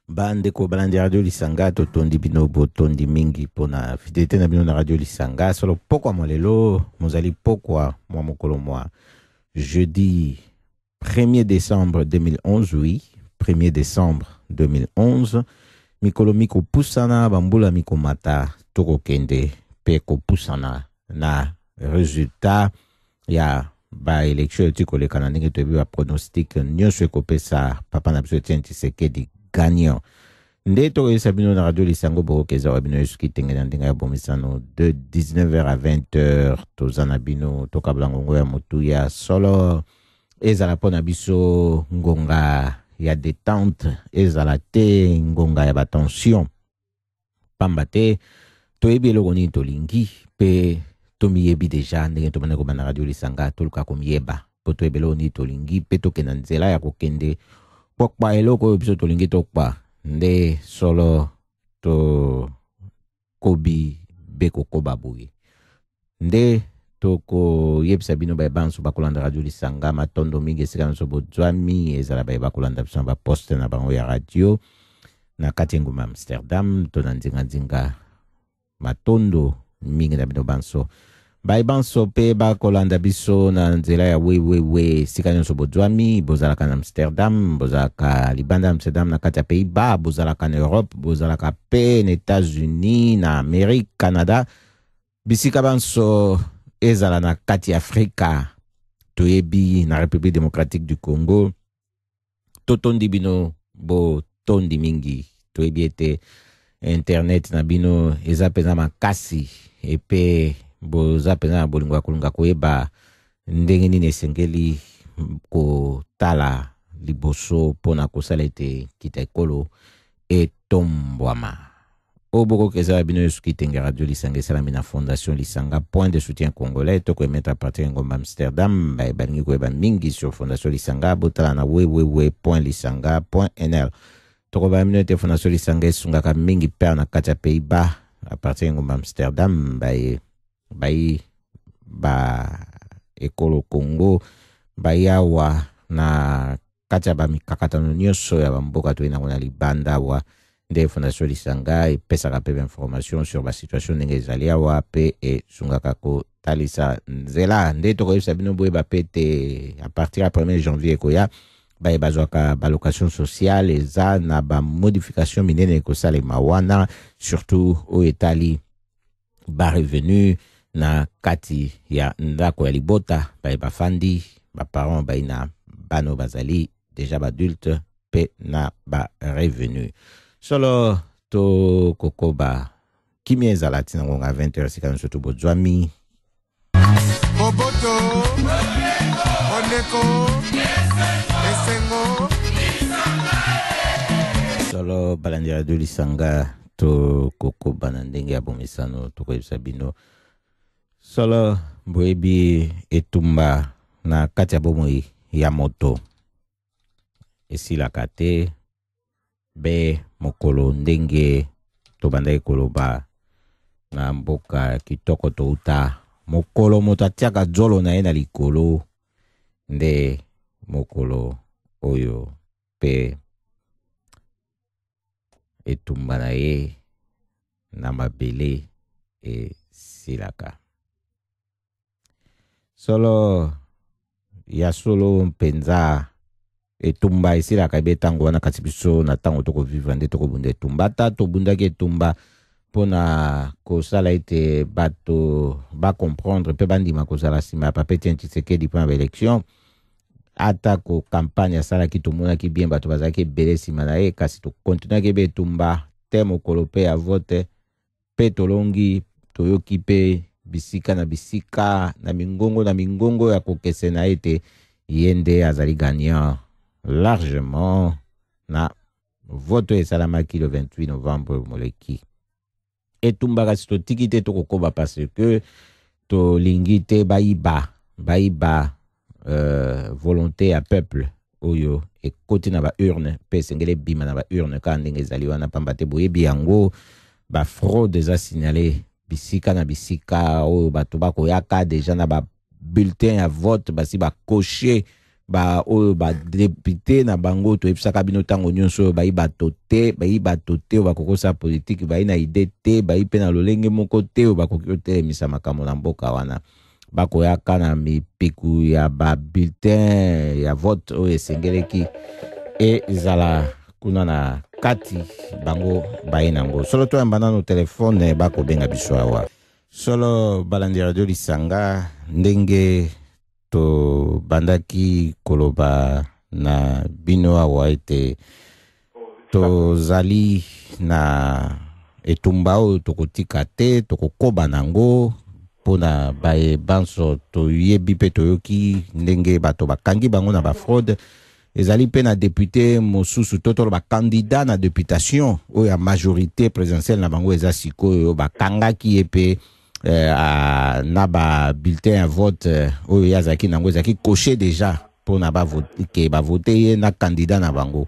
Bande ko balandi radio lisanga to tondi binobo tondi mingi pona fidélité na bino na radio lisanga solo pokwa molelo mozali pokwa mwa mokolo mwa jeudi 1er décembre 2011 oui 1er décembre 2011 mikolo miko pusana bambula miko mata toko kende pe ko pusana na résultat ya ba élection tiko le kanani ke tobi ba pronostic nyoswe ko pesa papa na biso Tshisekedi gagnant. Ndeto et Sabino na radio lisango bokeza wabino yuski tengena ndinga ya bomisano de 19h à 20h tozana bino tokabla ngongo ya mutu ya solo ezala pona biso ngonga ya détente ezala te ngonga ya tension pamba te toyebi eloko nini tolingi pe tomiyebi deja ndenge tomane ko bana radio lisanga toluka komiyeba po toyebi eloko nini tolingi pe tokenda nzela ya kokende pokpa eloko biso tolingi tokpa nde solo to kobi beko kobabuye nde toko yebisa bino ba banso bakolanda radio lisanga matondo mingi esika nso bozwami ezala ba bakolanda biso ba poste na bango ya radio na kati nguma Amsterdam to na nzinga matondo mingi na bino banso ba banso pe bakolanda biso na nzela ya we sika nso bozwami bozalaka na Amsterdam bozalaka libanda Amsterdam na kati ya Pays-Bas bozalaka na Europe bozalaka pe na États-Unis na Amérique Canada bisika banso ezala na kati Afrika toyebi na République démocratique du Congo totondi bino bo tondi mingi toyebi ete internet na bino eza peza makasi epe boza peza bolingo kulunga koyeba ndenge nini esengeli kotala liboso pona kosala ete kita ekolo etombwama Oboko Keza Bino Yuski Tenga Radio Lisanga Salami na Fondation Lisanga Point de soutien congolais Toko mettre à partir de Amsterdam Bangi Kweba Mingi sur Fondation Lisanga Botala na www.lisanga.nl Toko ba minute Fondation Lisanga Sungaka Mingi per na katia Pays-Bas à partir de Amsterdam ba ekolo Congo yawa na katia ba mikakatano nyoso ya mboka to ina kuna libanda wa des fondations Lisanga et pesa ka pe information sur la situation n'engezali awa pe et sungaka ko talisa nzela nde to ko yebisa bino boye ba pete à partir du 1er janvier ko ya ba bazwaka ba location sociale eza na ba modification minene ko sale mawana surtout au Italie ba revenu na kati ya ndako ya libota ba fandi ba parents ba ina bano bazali déjà ba adulte pe na ba revenu solo to kokoba kimia ezalati na ngonga 20h sika nsoto bozwami Boboto Oneko Esengo solo balandi radio Lisanga to kokoba na ndenge ya bomisano to koyebisa bino solo boyebi etumba na kati ya bomoi ya moto esilaka te be mokolo ndenge to bandai koloba na mboka kitoko to uta mokolo moto atiaka jolo na ye na likolo nde mokolo oyo pe etumba na ye na mabele silaka solo ya solo mpenza etumba esila ka betango wana kati biso na tango toko vivre nde toko bunda etumba ta to bunda ke etumba pona ko sala ete bato ba comprendre pe bandima ko sala sima pa pe Tshisekedi pa élection ata ko campagne sala ki to mona ki bien bato bazaki bele sima na e kasi to continue ke betumba temo kolope ya vote pe tolongi toyoki pe bisika na bisika na mingongo ya kokese na ete yende azali gagnant largement na vote esalamaki le 28 novembre moleki etumbaka sito tikite to kokoba parce que to lingite baiba volonté à peuple oyo ekoti na ba urne pe sengele bima na ba urne ka ndenge ezali wana pambate boyebi yango ba fraude eza signalé bisika na bisika oyo bato bakoyaka déjà na ba bulletin ya vote basi ba cocher ba oyo ba député na bango to epsaka bino tango nyonso ba tote ba kokosa politique ba na idée te ba pe na lolenge moko te ba kokote misa makambo na mboka wana ba koyaka na mipiku ya ba bulletin ya vote oyo esengeleki ezala kuna na kati bango ba nango solo to yambana no telefone ba ko benga biso awa solo balandi radio lisanga ndenge to bandaki koloba na bino awa ete to zali na etumba oyo tokotika te tokokoba nango pona baye banso to yebi pe toyoki ndenge bato bakangi bango na bafraude ezali pe na député mosusu totolo bakandidat na députation oyo ya majorité présidentielle na bango eza sikoyo bakangaki ye pe na ba bulletin ya vote oyo yazaki nango ezaki coché déjà pour na ba vote ke ba voter ye na candidat na bango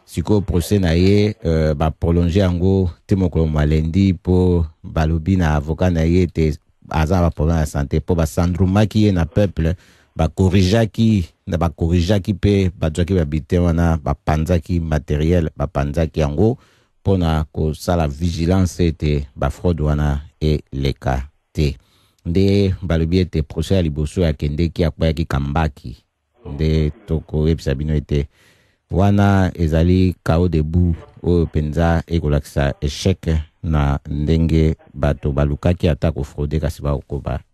siko procès na ye ba prolonger yango te mokolo malendi po balobi na avocat na ye te aza ba problème ya santé po ba sandrumaki ye na peuple ba corrigeaki pe ba zwaki ba bulletin wana ba panzaki matériel ba panzaki yango pona ko sala vigilance ete ba fraude wana e leka te nde balobi ete procès ya liboso akendeki akbayaki kambaki nde toko epesa bino ete wana ezali kao debu oyo penza ekolakisa échec na ndenge bato balukaki ata kofraude kasi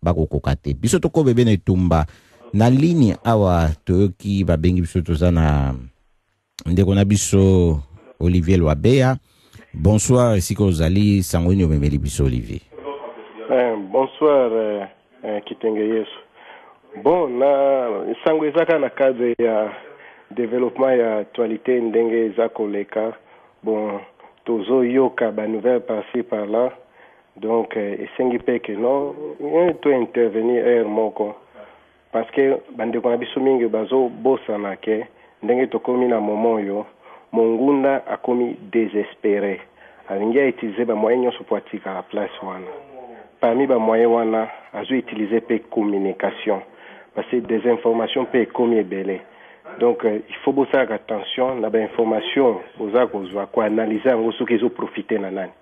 bakokoka te biso tokobebe na etumba na ligne awa toyoki babengi biso toza na ndeko na biso Olivier Lwabeya. Bonsoir, esika ozali sango nini omemeli biso Olivier? Bonsoir Kitenge Yesu. Bon, na sango ezaka na cadre ya développement ya actualité ndenge eza koleka. Bon, tozo yoka ba nouvelle par-ci par-là. Donc esengi pe que non, to intervenir moko. Parce que bandeko na biso mingi bazo bosana ke ndenge tokomi na moment yo mongunda akomi désespéré. Alingi a utilisé ba moyen nyonso pour atika la place wana. Parmi ba moyen wana azo utiliser pe communication parce que des informations pe komi ebele. Donc il faut bosser attention na ba information oza kozwa ko analyser ngo soki zo profiter na nani.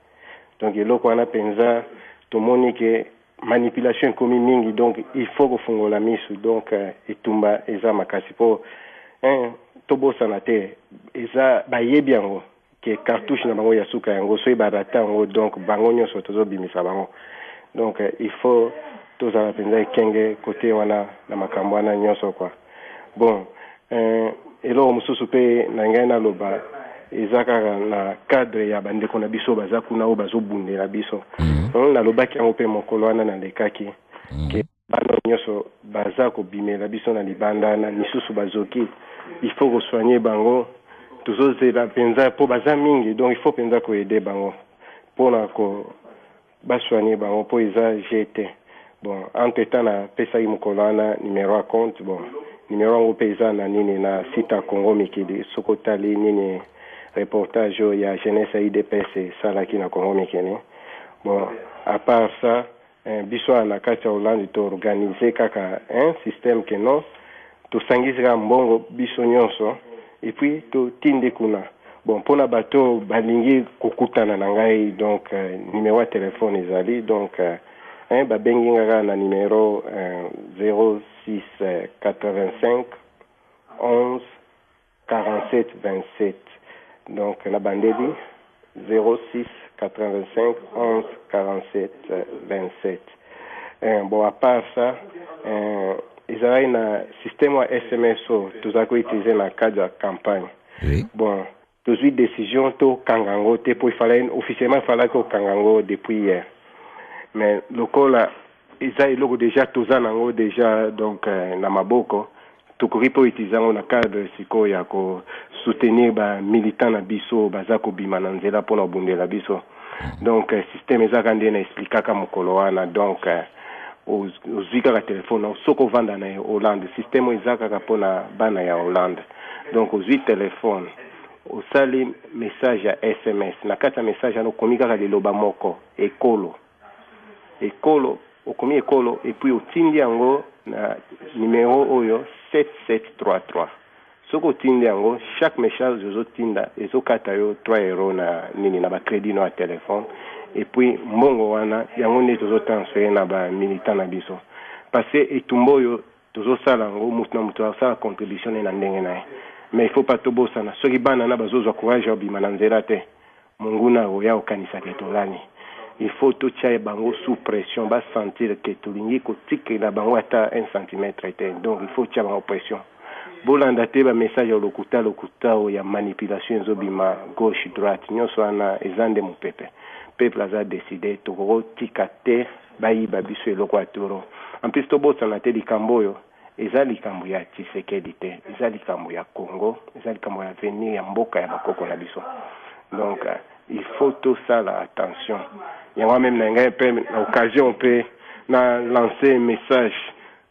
Donc eloko wana penza tomoni ke manipulation komi mingi donc il faut kofungola misu donc etumba eza makasi po tobosa na te eza bayebi yango ke cartouche na bango ya suka yango so barata yango donc bango nyonso tozo bimisa bango donc il faut tozala penza kenge côté wana na makambo wana nyonso kwa bon eloko mosusu pe na ngai na loba eza kaka na cadre ya bandeko na biso baza kuna o bazobundela biso na lobaki yango pe mokolo wana na lekaki ke bana nyonso baza kobimela biso na libanda na misusu bazoki il faut resoigner bango tozozela penza po baza mingi donc il faut penza ko aider bango pona ko basoigner bango po eza jeté bon entre temps na pesa mokolo wana numéro à compte bon numéro ngo pesa na nini na site Congo Mikili sokotali nini reportage ya jeunesse IDPS salaki na Congo Mikili. Bon, à part ça, biso na kati ya Hollande to organiser kaka un système que non to sangizira mbongo biso nyonso et puis to tinde kuna. Bon, pona bato balingi kokutana na ngai donc numéro de téléphone ezali donc ba bengi ngaka na numéro 06 85 11 47 27. Donc la bandeli 06 85 11 47 27. Bon, à part ça, ils ont un système SMS tous à utiliser dans le cadre de la campagne. Oui. Bon, tous les décisions to kangango te pour officiellement il fallait que kangango depuis hier. Mais le col ils ont déjà tous en déjà donc na maboko. Tukuri po utiliser dans le cadre siko ya ko soutenir ba militant na biso bazako bima na nzela pona bundela biso. Donc système ezaka ndena expliquer ka mokolo wana donc uzika ka téléphone soko vanda na Hollande système ezaka ka pona bana ya Hollande. Donc uzi téléphone usali message ya SMS na kata message ano komika ka liloba moko ekolo okomi ekolo et puis otindi yango na numéro oyo 7733 soko tindi yango chaque message ozotinda ezokata yo 3 euros na nini na ba crédit no a téléphone et puis mbongo wana yango nde tozotransférer na ba militant na biso parce que etumbo oyo tozosala yango mutu na mutu asala contribution na ndenge na ye mais il faut pas tobosana soki bana na bazozwa courage ya obima na nzela te monguna oya okanisa ke tolani il faut totia bango sous pression ba sentir que tolingi kotikela bango ata 1 cm te donc il faut tia bango pression bolanda te ba message ya lokuta ya manipulation ezobima gauche droite nyonso wana ezande mopepe peuple aza décidé tokotika te bayiba biso eloko ya toro en plus tobosana te likambo oyo eza likambo ya Tshisekedi te eza likambo ya Congo eza likambo ya avenir ya mboka ya bakoko na biso donc il faut tout ça la attention yango même na ngai pe na occasion pe na lancer un message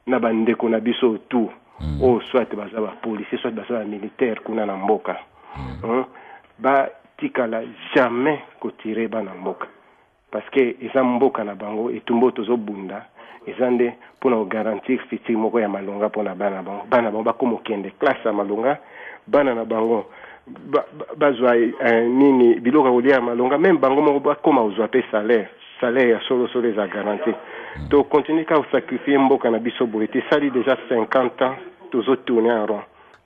na bandeko na biso tout soit baza ba policier soit baza ba militaire kuna na mboka ba tikala jamais kotirer bana mboka parce que eza mboka na bango etumbo tozobunda ezande pona garantir fiti moko ya malonga pona bana bango bakoma kende classe ya malonga bana na bango bazwa nini biloko kolia malonga même bango moko bakoma uzwa pe salaire ya solo eza garanti to continue ka sacrifier mboka na biso boye te sali déjà 50 ans tourner en rond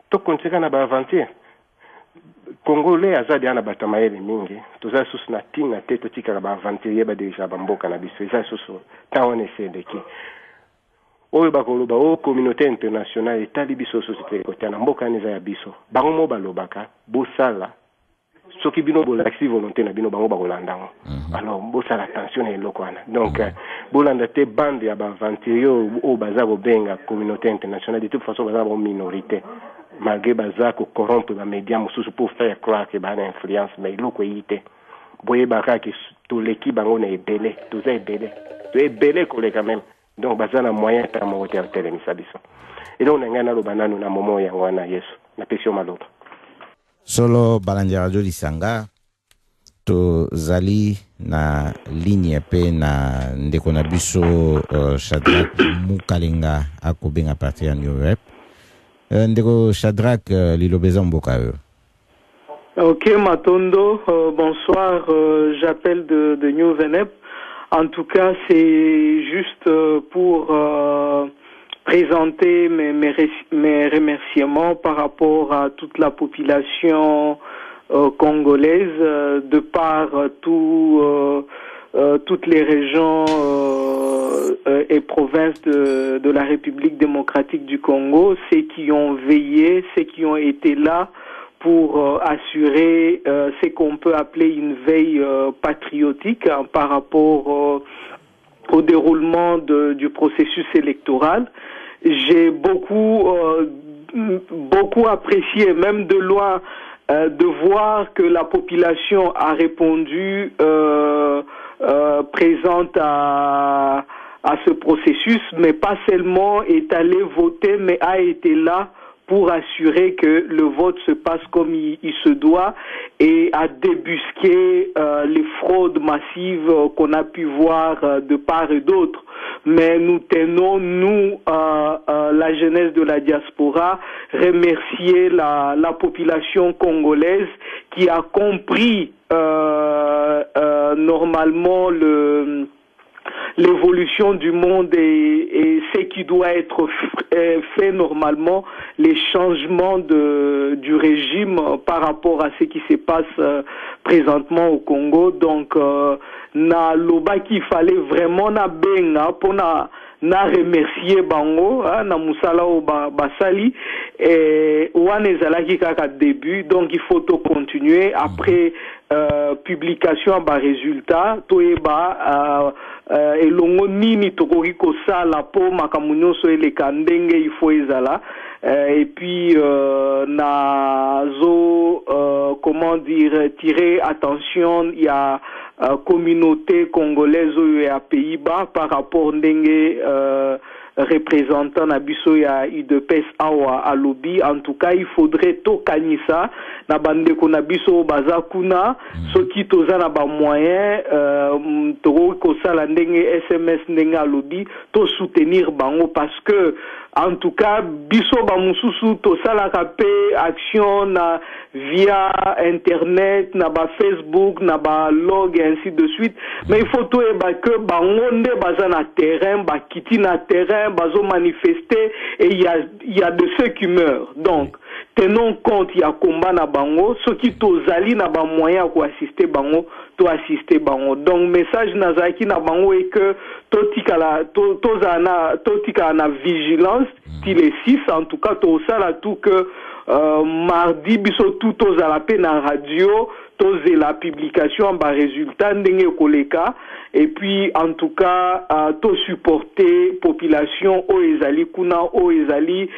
to continue na ba aventure Congolais azadi ana batamayele mingi toza susu na tinga te totika ba aventure ba déjà ba mboka na biso eza susu taone sedeki oyo bakoloba o communauté internationale etali biso société côté na mboka neza ya biso bango mo balobaka bosala soki bino bolakisi volonté na bino bango bakolandango alors bosala attention na eloko wana donc bolanda te bande ya baventurier o baza kobenga communauté internationale de toute façon baza ba minorité malgré baza ko corrompre ba médias mosusu pour faire croire que ba na influence mais eloko yite boye baka ki to leki bango na ebele toza ebele koleka même donc baza na moyen ta mo hotel telemisa biso et donc ngana lo banano na momo ya wana yesu na pesio maloba solo balandi radio lisanga to zali na ligne pe na ndeko na biso Shadrack Mukalenga akobenga partir ya New Rep ndeko Shadrack lilobeza mboka yo. Ok Matondo, bonsoir, j'appelle de New Venep. En tout cas, c'est juste pour présenter mes remerciements par rapport à toute la population congolaise de par toutes les régions et provinces de la République démocratique du Congo, ceux qui ont veillé, ceux qui ont été là pour assurer ce qu'on peut appeler une veille patriotique par rapport au déroulement du processus électoral. J'ai beaucoup apprécié, même de loin, de voir que la population a répondu présente à ce processus, mais pas seulement est allé voter, mais a été là pour assurer que le vote se passe comme il se doit et à débusquer les fraudes massives qu'on a pu voir de part et d'autre. Mais nous tenons, nous, la jeunesse de la diaspora, remercier la population congolaise qui a compris normalement l'évolution du monde et ce qui doit être fait normalement, les changements du régime par rapport à ce qui se passe présentement au Congo. Donc, na loba qu'il fallait vraiment na benga pour na remercier bango na musala o basali et wanezalaki kaka début, donc il faut to continuer après publication ba résultat to eba elongo nini tokoki kosala po makambo nyonso eleka ndenge il faut ezala et puis nazo comment dire tirer attention il y a communauté congolaise et à Pays-Bas par rapport ndenge représentant na biso ya UDPS awa à lobby. En tout cas, il faudrait to kanisa na bande ko na biso baza kuna soki toza na ba moyen to ko sala ndenge SMS ndenge alobi to soutenir bango parce que en tout cas biso ba mususu to sala pe action na via internet na ba Facebook na ba log et ainsi de suite mais il faut tout que bango nde baza na terrain ba kiti na terrain bazo manifester et il y a de ceux qui meurent donc tenons compte il y a combat na bango ceux qui tozali na ba moyen ko assister bango to assister bango donc message nazaki na bango est que totika na vigilance til les 6 en tout cas to sala tout que mardi biso tout aux à la peine en radio tous la publication ba résultat ndenge koleka et puis en tout cas tout supporter population o ezali kuna o ezali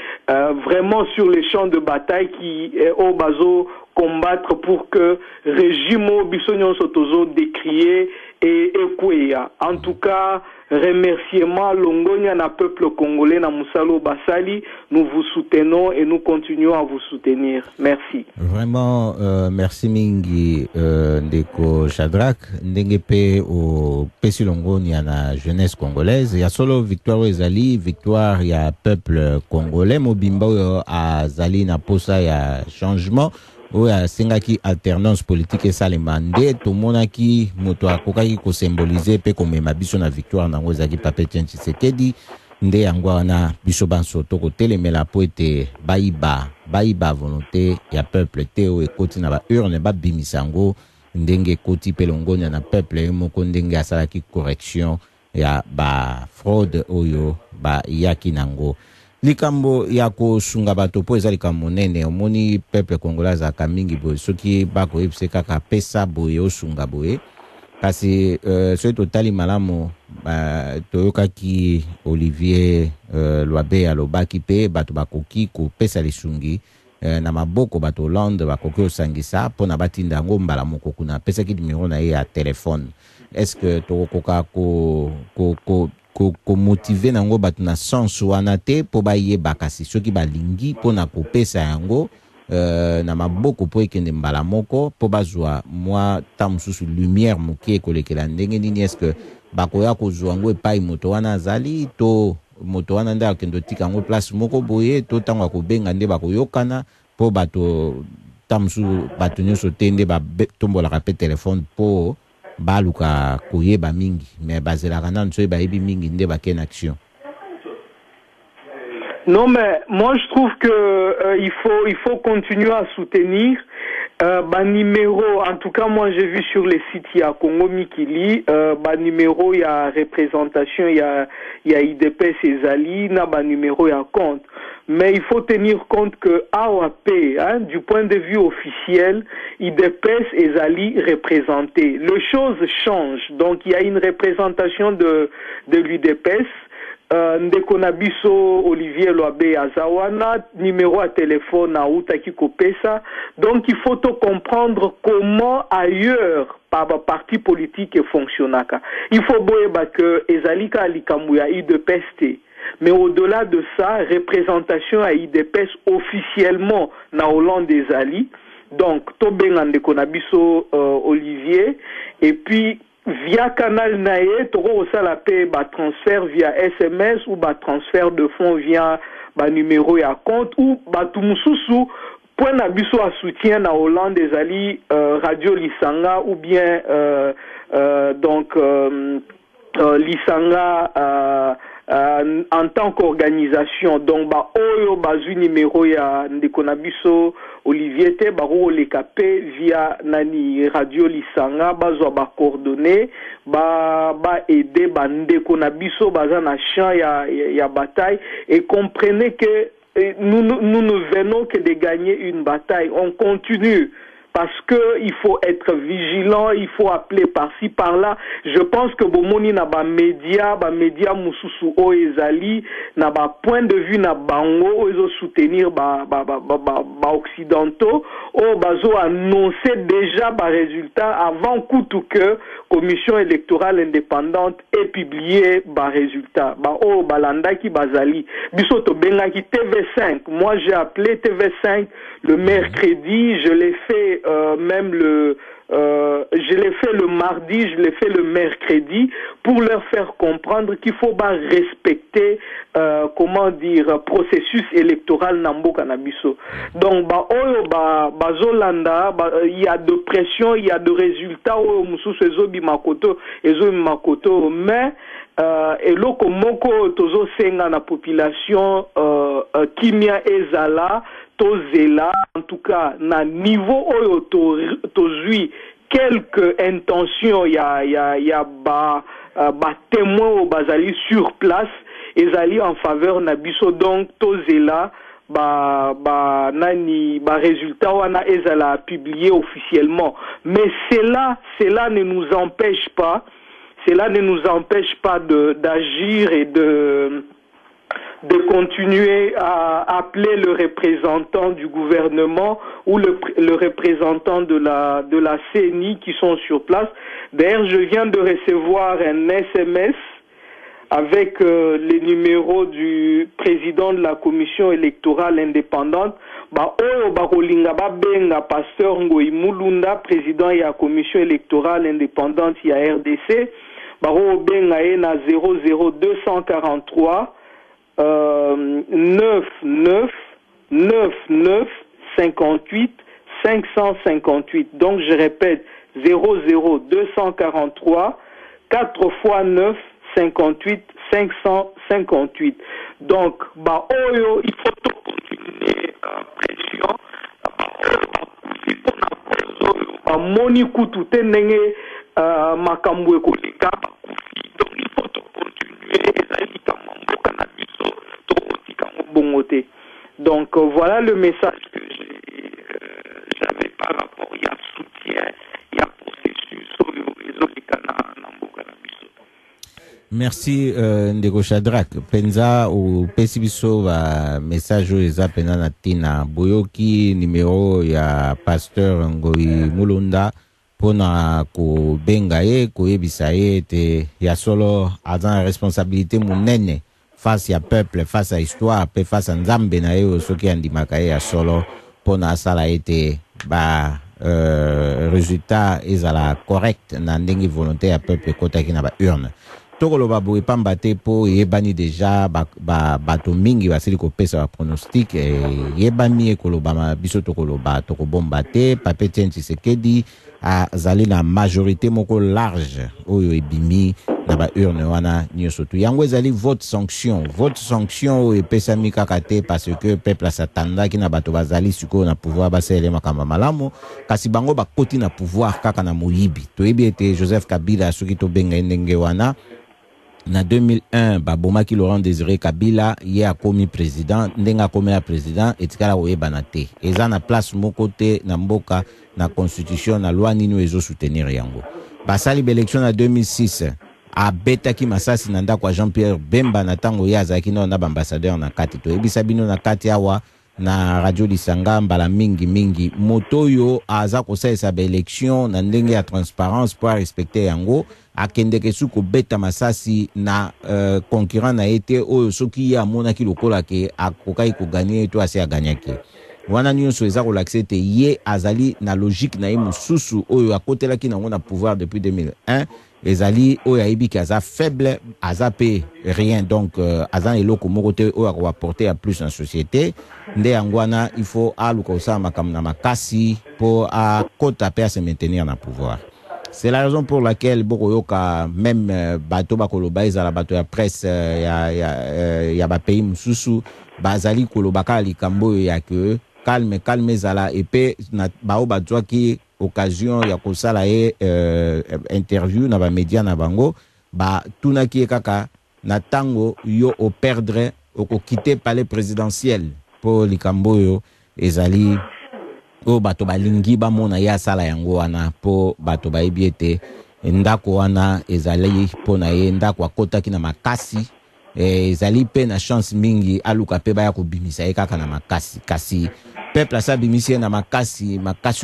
vraiment sur les champs de bataille qui au bazo combattre pour que régime bisognon sotozo décrier et ekweya en tout cas remerciement longonia na peuple congolais na musalo basali nous vous soutenons et nous continuons à vous soutenir merci vraiment merci mingi ndeko Shadrack ndenge pe o pesi longonia na jeunesse congolaise ya solo victoire ezali victoire ya peuple congolais mobimba oyo azali na posa ya changement oya sengaki alternance politique esalema nde tomonaki moto akokaki kosymbolize pe komema biso na victoire nango ezalaki Pape Etienne Tshisekedi nde yango wana biso banso tokotelemela po ete bayiba volonté ya peuple te oyo ekoti na baurne babimisa yango ndenge ekoti pe longonia na peuple moko ndenge asalaki correction ya bafraude oyo bayaki nango likambo ya kosunga bato po eza likambo nene omoni peuple congolais azalaka mingi boye soki bakoyebisa kaka pesa boye osunga boye kasi soki totali malamu toyokaki Olivier Lwabe alobaki pe bato bakoki kopesa lisungi na maboko bato Hollande bakoki osangisa mpona batinda yango mbala moko kuna apesaki numero na ye ya telefone est-ce que tokokoka ko motiver nango bato na sens wana te po bayeba kasi soki balingi pona kopesa yango na maboko po ekende mbala moko po bazwa mwa ta mususu lumière mokie kolekela ndenge nini est-ce que bakoya kozwa yango epai moto wana azali to moto wana nde akende tika yango place moko boye to ntango akobenga nde bakoyokana po bato ta mususu bato nyonso te nde batombolaka pe telefone po baluka koyeba mingi mais bazelaka nanu so bayebi mingi nde bakena action. Non mais moi je trouve que il faut continuer à soutenir numéro en tout cas moi j'ai vu sur les sites il y a Congo Mikili numéro il y a représentation il y a IDPS Ezali na numéro il y a compte mais il faut tenir compte que AOP du point de vue officiel IDPS Ezali représenté les choses changent donc il y a une représentation de l'UDPS ndeko na biso Olivier Lwabe azawana numéro à téléphone à utaki kopesa donc il faut comprendre comment ailleurs par parti politique fonctionnaka il faut boyeba que ezalika alikambu ya IDPS mais au-delà de ça représentation à IDPS officiellement na Hollande ezali donc to benga ndeko na biso Olivier et puis via canal nae toko osala pe ba transfert via SMS ou ba transfert de fonds via ba numéro ya compte ou ba tumususu point na biso a soutien na Hollande ezali Radio Lisanga ou bien donc Lisanga en tant qu'organisation donc ba oyo bazu numéro ya ndeko na biso Olivier te baro le capé via nani Radio Lisanga bazwa ba coordonnées ba aider ba ndeko na biso baza na champ ya bataille et comprenez que nous ne venons que de gagner une bataille on continue parce que il faut être vigilant, il faut appeler par-ci par-là. Je pense que bomoni na ba média mususu o ezali na ba point de vue na bango ozo soutenir ba occidentaux o bazo annoncer déjà ba résultat avant tout que commission électorale indépendante ait publié ba résultat. Ba o balanda ki bazali biso to benga ki TV5. Moi j'ai appelé TV5 le mercredi, je l'ai fait même je l'ai fait le mardi, je l'ai fait le mercredi pour leur faire comprendre qu'il faut pas respecter processus électoral namboka na biso. Donc il y a de pression, il y a de résultats mais eloko moko tozo senga na population kimia ezala tozela en tout cas na niveau oyo tozui quelques intentions ya ba témoins au bazali sur place ezali en faveur na biso, donc tozela résultat wana ezala publié officiellement, mais cela ne nous empêche pas d'agir et de continuer à appeler le représentant du gouvernement ou le représentant de la CENI qui sont sur place. D'ailleurs, je viens de recevoir un SMS avec les numéros du président de la commission électorale indépendante. Pasteur Ngoï Mulunda, président de la commission électorale indépendante de la RDC. Benga na 00243 99 99 58 558. Donc je répète 00243 4 fois 9 58 558. Donc oyo il faut continuer pression moni kutu tenenge makambo ekoleka donc il faut continuer ezali kamamboka na biso tokotika bongote. Donc voilà le message que j'avais par rapport à soutien et à processus oyo ezoleka na mboka na biso. Merci Ndeko Shadrack penza ou pesi biso ba message oyo eza pena na tina boyoki numéro ya pasteur Ngoï Mulunda pona ko benga ye ko yebisa ye te ya solo aza responsabilité munene face ya peuple, face à histoire, pe face à nzambe na ye soki andimaka ye ya solo pona asala ete résultat ezala correct na ndenge volonté ya peuple kotaki na ba urne. Tokoloba boye pamba te po yebani déjà bato mingi basili kopesa ba pronostic yebani ekoloba biso tokoloba tokobomba te Pape Etienne Tshisekedi azali na majorité moko large oyo ebimi na ba urne wana nyonso tu yango ezali vote sanction oyo epesami kaka te parce que peuple s'attendaki na bato bazali sikoyo na pouvoir basele makamba malamu kasi bango bakoti na pouvoir kaka na moyibi toyebi ete Joseph Kabila soki tobenga ndenge wana na 2001 babomaki Laurent Désiré Kabila ye akomi président ndenga akomi ya président etikala oyebana te eza na place moko te na mboka na constitution na loi nini ezo soutenir yango basali l'élection na 2006 abetaki masasi na ndako Jean-Pierre Bemba na tango ye azalaki na ambassadeur na kati toyebisa bino na kati awa na radio Lisanga mbala mingi moto yo aza kosalisa élection na ndenge ya transparence pour respecter yango akendeke suko beta masasi na concurrent na ete oyo soki ya monaki lokola ke akokai ko gagner to asi aganyaki wana nyonso eza kolakse te ye azali na logique na ye mususu oyo akotelaki nango na pouvoir depuis 2001 ezali oyo ayebi ki aza faible aza pe rien donc aza eloko moko te oyo ako apporter à plus en société nde yango wana il faut aluka osala makambo na makasi po akota pe se maintenir na pouvoir. C'est la raison pour laquelle Bokoyoka même bato bakoloba ezala bato ya presse ya ba pays mususu bazali kolobaka likambo ya que calme ezala et pe na bao bato ki occasion ya kosala interview na ba média na bango ba tunaki kaka na tango yo o perdre o quitter palais présidentiel pour likambo yo ezali o bato balingi bamona ya sala yango wana po bato bayebi ete ndako wana ezali pona ye ndako akotaki na makasi ezali pe na chance mingi aluka pe baya kobimisa ye kaka na makasi kasi peuple asa bimisi na makasi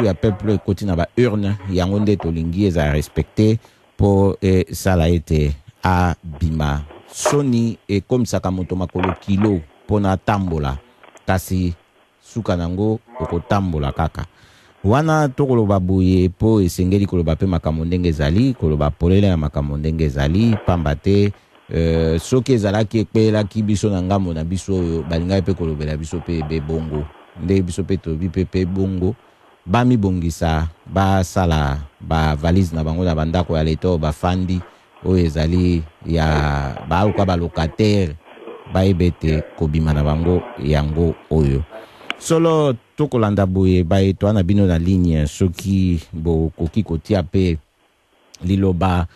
ya peuple koti na ba urne yango nde tolingi eza respecté po sala ete a bima soni comme saka moto makolo kilo pona tambola kasi suka nango okotambola kaka wana tokoloba boye po esengeli koloba pe makambo ndenge ezali koloba polele ya makambo ndenge ezali pamba te soki ezalaki ekpelaki biso na ngambo na biso oyo balingaki mpe kolobela biso mpe ebe bongo nde biso mpe tobi mpe bongo bamibongisa basala bavalise na bango na bandako ya leta oyo bafandi oyo ezali ya baluka balocataire bayebe ete kobima na bango yango oyo solo tokolanda boye bayeto na bino na ligne soki bokoki kotia pe liloba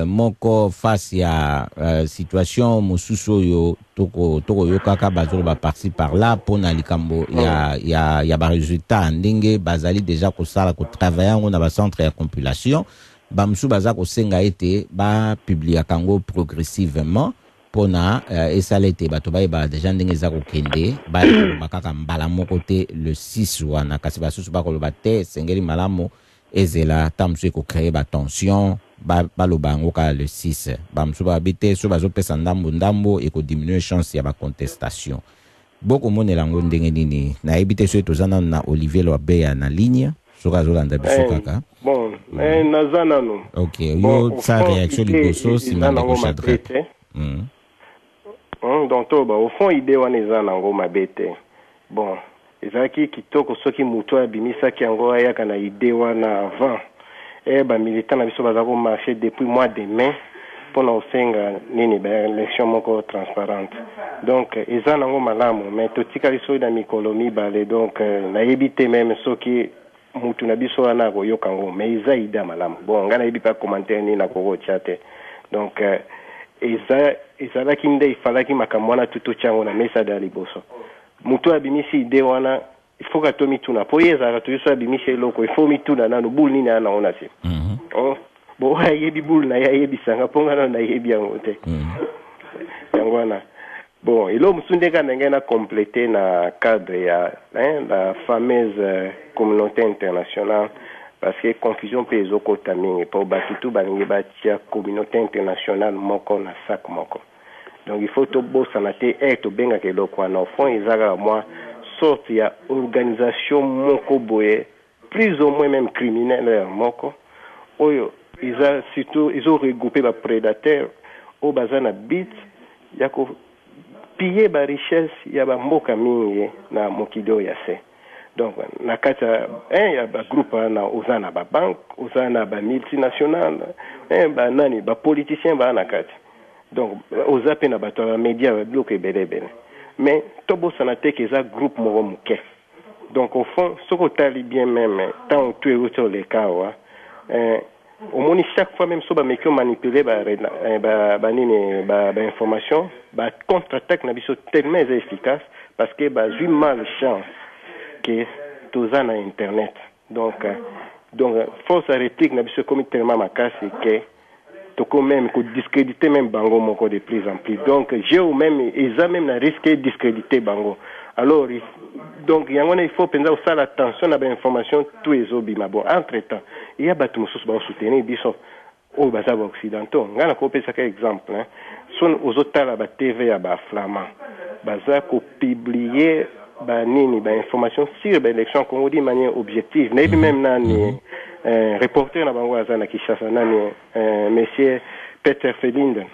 moko face ya situation mosusu oyo tokoyokaka bazoloba parci par là mpona likambo ya baresultat ndenge bazali deja kosala kotravaille yango na bacentre ya compilation bamosusu baza kosenga ete bapubliaka yango progressivement mpona esala ete bato bayeba deja ndenge eza kokende bayeba kaka mbala moko te le 6 wana kasi basusu bakoloba te esengeli malamu ezela ta mosusu ekocreye batension baloba yango kaka le 6 bamosusu babi te so bazopesa ndambo ekodiminue chance ya bacontestation bokomonela yango ndenge nini nayebi te so toza nano na Olivier Loabeya na ligne soki azolanda biso kaka bon naza nano ok yo sa réaction liboso nsima ndeko Shadrack donc au fond idée wana eza nango mabe te bon ezalaki kitoko soki moto abimisaki yango ayaka na idée wana avant bamilitant na biso baza komarche depuis mois de mai mpona kosenga nini baélection moko transparente donc eza nango malamu mais totikali soki na mikolo mibale donc nayebi te meme soki mutu na biso wana akoyoka yango mais eza idée malamu bon ngai nayebi mpe commentaire nini nakokotia te donc ezalaki nde ifalaki makambo wana tutotia yango na mesa ya liboso mutu abimisi ide wana ifo kato mituna po ye ezalaka toyeso abimisi eloko ifo mituna nano bulu nini ana ona se bo ayebi bulu na ye ayebisanga mpo nga nano nayebi yango te yango wana bon elo mosusu nde kaka ndenge na complete na cadre ya la fameuse communauté internationale parce que confusion mpe ezokota mingi mpo bato tu balingi batia communauté internationale moko na sac moko donc il faut tobosana te tobengaka eloko wana au fond ezalaka mwa sorte ya organisation moko boye plus ou moins même criminelle moko oyo eza surtout ezoregroupe baprédateur oyo baza na bit ya kopille barichesse ya bamboka mingi na mokili oyo ya se donc na kati ya bagroupe wana oza na babanke oza na bamultinationale banani bapoliticien baa na kati donc oza mpe na bato ya bamédia babiloko ebele mais tobosana te ke eza groupe moko moke donc au fond soki otali bien même ntango tu euti oleka awa omoni chaque fois même so bameki omanipule banini bainformation bacontre-attaque na biso tellement eza efficace parce que bazwi malchance ke toza na internet donc force à réplique na biso ekomi tellement makasi ke toko même ko discréditer même bango moko de plus en plus donc j'ai même eza même na risque de discréditer bango alors donc yango il faut penser aussi attention na ba information tout ezobima bon entre temps il y a batu mosusu ba soutenir biso o baza ba occidentaux ngana ko pesa ka exemple son ozotala ba TV ya ba flamand baza ko publier banini ba information sur ba élection Congo de manière objective na même nani reporter na bango azana Kinshasa nani monsieur Peter Felinden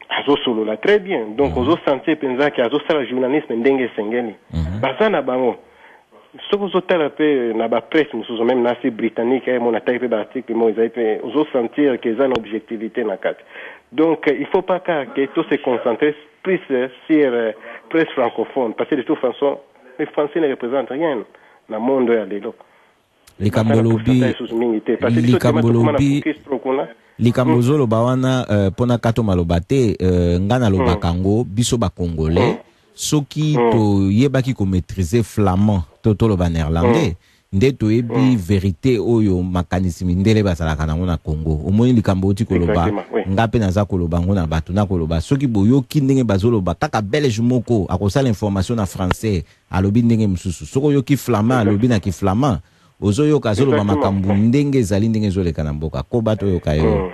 azo solo la très bien donc ozo sentir penza ki azo sala journalisme ndenge sengeli bazana bango soko zotala pe na ba presse musuzo même na britannique mon attaque ba article mo ezaipe ozo sentir que za na objectivité na kati donc il faut pas que tout se concentrer plus sur presse francophone parce que de toute façon les Français ne représentent rien dans le monde ya lelo likambo zoloba wana pona kato maloba te ngana loba kango biso ba congolais soki to yebaki ko maîtriser flamand to loba néerlandais nde to yebi vérité oyo makanisme ndele basalaka nango na Congo omoni likambo oti koloba ngape naza koloba ngo na bato na koloba soki boyoki ndenge bazoloba kaka belge moko akosala information na français alobi ndenge mususu soko yoki flamand alobi na ki flamand ozoyoka zoloba makambo ndenge ezali ndenge ezoleka na mboka ko bato yoka yo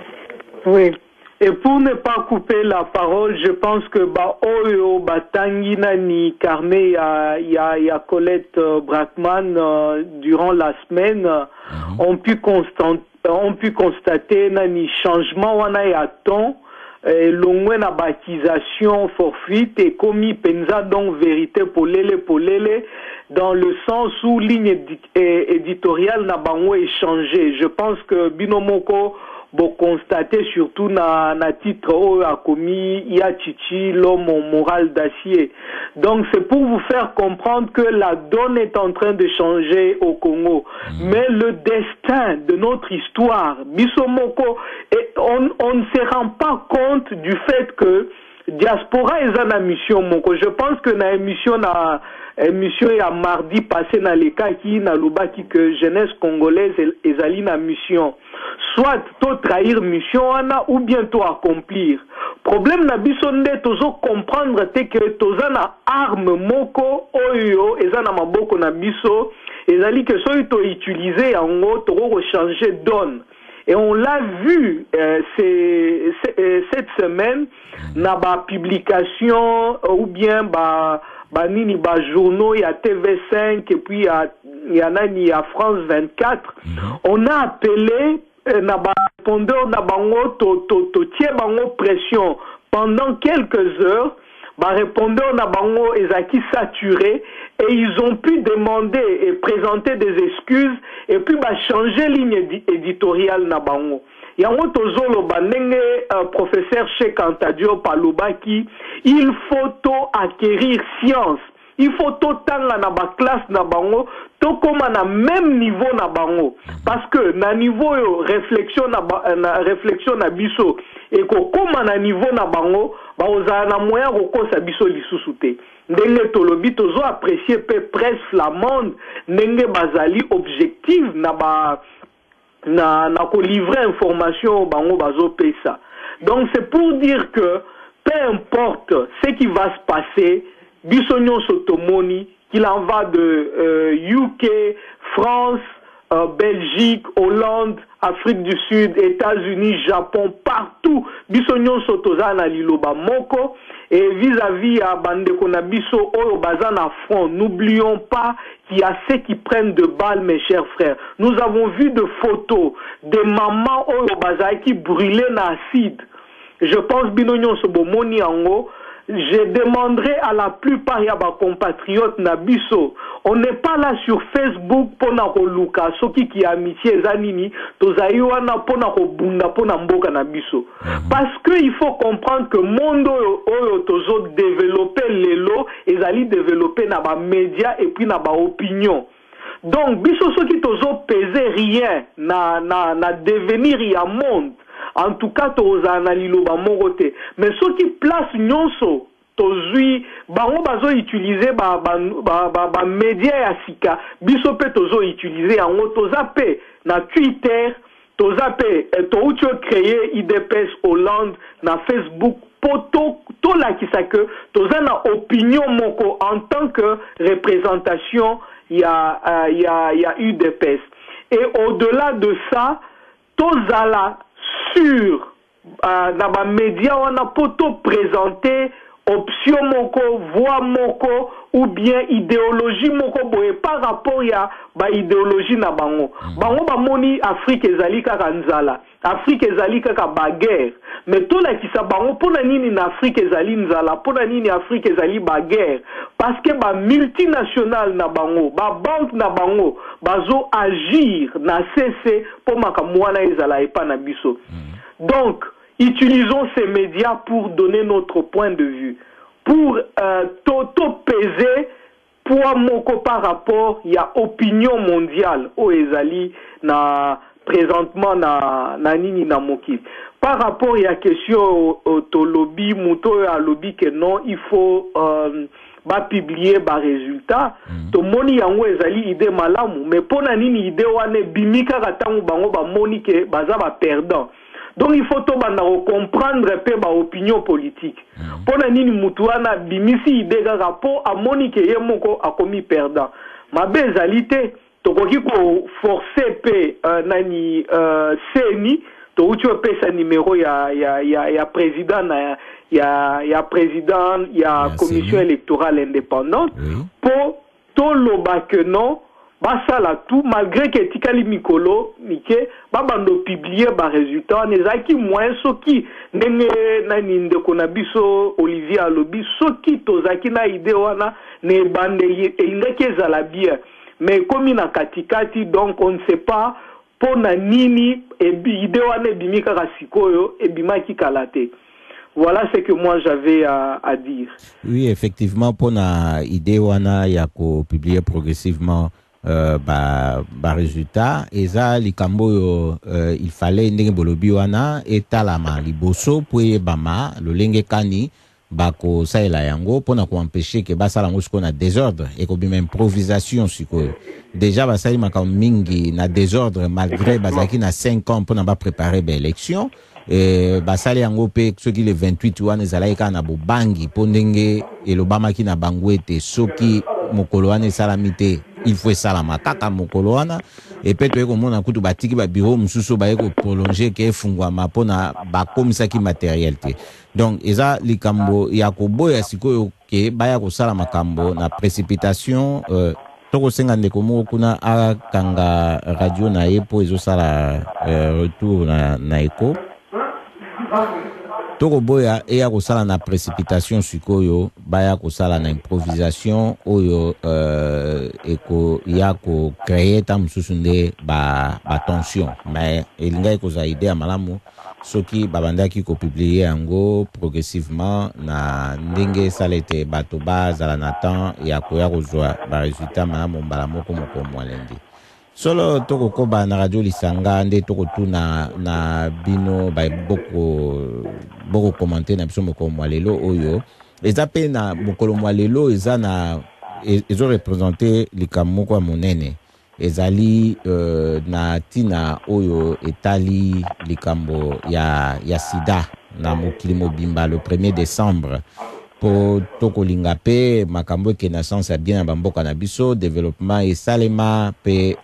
oui Et pour ne pas couper la parole, je pense que Oyo, Tanguy Nani, Carmé, il y a Colette Brackman durant la semaine ont pu constater Nani changement wana ya ton longwe na baptisation fortuite et commis penza donc vérité polele dans le sens où ligne éditoriale n'a bango échangé. Je pense que Binomoko bon constater surtout na titre où a commis Chichi l'homme moral d'acier. Donc c'est pour vous faire comprendre que la donne est en train de changer au Congo, mais le destin de notre histoire Bisomoko, et on ne se rend pas compte du fait que diaspora est une mission moko. Je pense que na émission ya mardi passé na leka qui na lubaki que jeunesse congolaise ezali na mission soit to trahir mission ana ou bien to accomplir. Problème na biso nde tozo comprendre te que toza na arme moko oyo eza na maboko na biso ezali que soki to utiliser yango to changer donne. Et on l'a vu cette semaine na ba publication ou bien nini journaux, il y a TV5 et puis il y a France 24. On a appelé na ba répondeur na bango to tie bango pression pendant quelques heures. Ba répondeur na bango ezaki saturé et ils ont pu demander et présenter des excuses et puis changer ligne éditoriale na bango. Yango tozolo banenge professeur Cheikh Anta Diop palobaki, il faut acquérir science. Il faut tanga na ba classe na bango to koma na même niveau na bango parce que na niveau yo réflexion na biso et ko koma na niveau na bango oza na moyen ko kosa biso lisusu te ndenge tolobi tozo apprécier pe presse flamande ndenge bazali objectif na ko livrer information bango bazo pesa. Donc c'est pour dire que peu importe ce qui va se passer Bissonyon Sotomoni, qu'il en va de UK, France, Belgique, Hollande, Afrique du Sud, États-Unis, Japon, partout, Bissonyon Sotozana Liloba Moko, et vis-à-vis à Bandeko Nabiso, Oyo Bazan à front, n'oublions pas qu'il y a ceux qui prennent de balles, mes chers frères. Nous avons vu de photos de mamans Oyo Bazan qui brûlaient l'acide. Je pense Binonyon Sobomoni Ango. Je demanderai à la plupart ya ba compatriotes nabiso, on n'est pas là sur Facebook pour na koluka soki ki amitié zanini tozayi wana pour na kobunda pour na mboka nabiso. Parce que il faut comprendre que monde oyo tozo développer lelo ezali développer na ba médias et puis na ba opinion. Donc biso soki tozo peser rien na devenir ya monde. En tout cas, toza na liloba morote. Mais ceux qui placent nyonso, tozui, bango bazo utiliser média ya sika, biso pe tozo utiliser en toza pe na Twitter, toza pe to créer IDPS Hollande na Facebook poto to la kisa que toza na opinion moko en tant que représentation il y a UDPS. Et au-delà de ça, tozala sur dans les médias on a poto présenter option moko, voix moko ou bien idéologie moko boye par rapport ya ba idéologie na bango. Bango ba moni Afrique ezali kaka nzala, Afrique ezali kaka baguerre. Mais tout la ki sa bango pona nini na Afrique ezali nzala, pona nini Afrique ezali baguerre parce que ba multinational na bango, ba banque na bango bazo agir na CC pour makamwana ezala epa na biso. Donc utilisons ces médias pour donner notre point de vue, pour peser poids moko par rapport à opinion mondiale au ezali na présentement na nini na moki. Par rapport à la question au lobby, muto à lobby que non, il faut publier ba résultat. To moni yango ezali idée malamu, mais pona nini idée wane bimika katangu bango ba moni ke baza ba perdant. Donc il faut comprendre un peu ma opinion politique. Pour la nini mutuana bimisi idée rapport à Monique et Moko a commis perdant. Ma bezalité, to koki ko forcer pe nani CNI to uti opesa numéro ya président na ya président ya commission électorale indépendante pour to loba que non basala tout malgré que tikali mikolo mike babando publier ba résultat nezaki moins soki ndenge nani ndeko na biso Olivier alobi soki tozaki na idée wana ne bande ingaki ezala bien mais comme na katikati donc on ne sait pas pona nini idée wana ebimi kaka sikoyo ebimaki kalate. Voilà ce que moi j'avais à dire. Oui, effectivement, pour la idée wana ya ko publier progressivement ba résultat eza likambo yo il fallait ndenge bolobi wana etalama liboso po bama lolenge kani bako saela yango pona ko empêcher que basala ngo siko na désordre et ko bima improvisation siko déjà basali maka mingi na désordre malgré bazaki na 5 ans pona ba préparer ba élection basali yango pe soki le 28 wana ezalaika na bobangi po ndenge elobama ki na bangwete soki mokolo wana esalamite il faut salama kaka mokolo wana et peut être komona kutu batiki ba bureau mususu ba eko prolonger ke fungwama pona bakomisaki matériel te donc eza likambo ya koboya sikoyo ke baya kosala makambo na précipitation toko senga ndeko moko kuna akanga radio na ye po ezosala retour na eko toko boya eya kosala na précipitation sikoyo baya kosala na improvisation oyo eko ya ko créer ta mususu nde ba tension mais elinga ekoza idée malamu soki babandaki ko publier yango progressivement na ndenge salete bato bazala na temps ya koya kozwa ba résultat malamu mbala moko mwalendi. Solo toko koba na radio Lisanga nde toko tuna na bino ba boko commenter na biso moko mwalelo oyo eza pe na mokolo mwalelo eza na ezo représenter likambo kwa monene ezali na tina oyo etali likambo ya sida na mokili mobimba le 1er décembre po toko linga pe makambo ke na sens ya bien na bamboka na biso développement et salema pe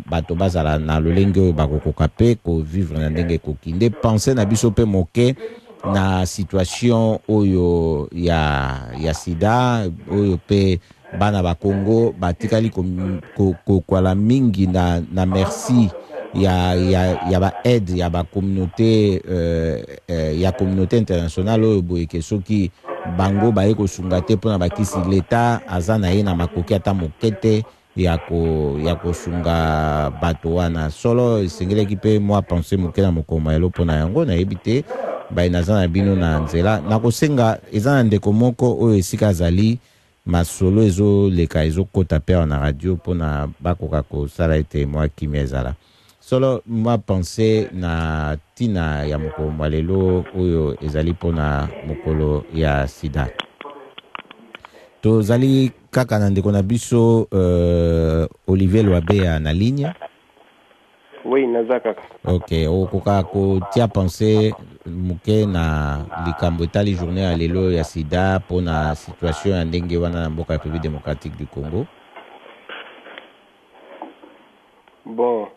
bato bazala na lolenge bakokoka pe ko vivre na ndenge kokinde penser na biso pe moke na situation oyo ya sida oyo pe bana ba Congo batikali ko kwala mingi na merci ya ba aide ya ba communauté ya communauté internationale oyo boye ke soki bango ba eko sunga te pona bakisi l'état azana ye na makoki ata mokete ya ko sunga bato wana solo esengeleki pe moi penser mokena mokoma elo pona yango na yebite ba inazana bino na nzela na kosenga ezana ndeko moko oyo esika zali masolo ezo leka ezo kota pe na radio pona bakoka ko sala ete moi kimezala solo moi penser na tina ya mokolo mwalelo oyo ezali pona mokolo ya sida tozali kaka na ndeko na biso Olivier Loabe na ligne. Oui, naza kaka. Ok, okoka kotia penser muke na likambo etali journée ya lelo ya sida pona situation ya ndenge wana na mboka ya République démocratique du Congo. Bon,